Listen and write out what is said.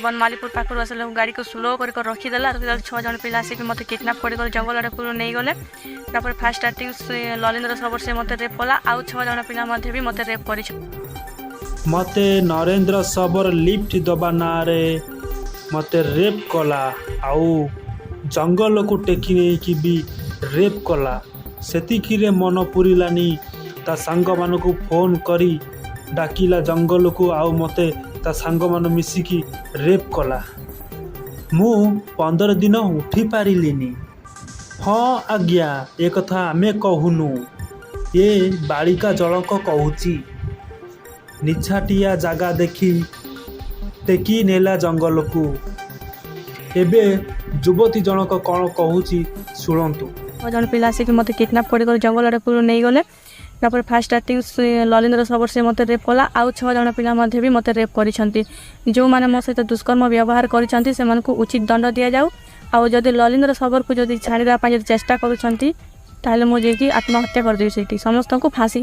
बनमालीपुर पाखर आस गाड़ी को स्लो कर रखीदेला 6 जन पिला आसिक मत किडनाप कर जंगल आड़े पूरा नहीं गले फास्ट स्टार्टिंग ललिंद्र सबर से मत रेप कला आउ 6 जन पिला भी मत रेप कर मते नरेंद्र सबर लिफ्ट दबा ना रे मते रेप कला आउ जंगल को टेकी नहीं कि भी रेप कला सेतिकी मन पुरिलानी ता सांग मान को फोन करी डाकिला जंगल को आउ मते ता सांग मान मिसिकी रेप कला मु 15 दिन उठी पारिलिनी। हाँ आज्ञा ए कथा आमे कहूनु ये बालिका जलक कहूची निछाटिया जगह देखी टेकी नेला जंगल को एबे युवती जनक कौन कहूची शुणंतु। 6 जन पिला आसिक मत किडनाप कर जंगल आड़े पूरा नहीं गले फास्ट स्टार्टिंग ललिंद्र सबर से मत रेप कला आउ 6 जन पिला भी मत रेप कर जो मैंने मो सहित दुष्कर्म व्यवहार कर उचित दंड दि जाऊ आउ जदि ललिंद्र सबर को जदि छाड़ा चेष्टा कर मुझे आत्महत्या करदेवी समस्त को फांसी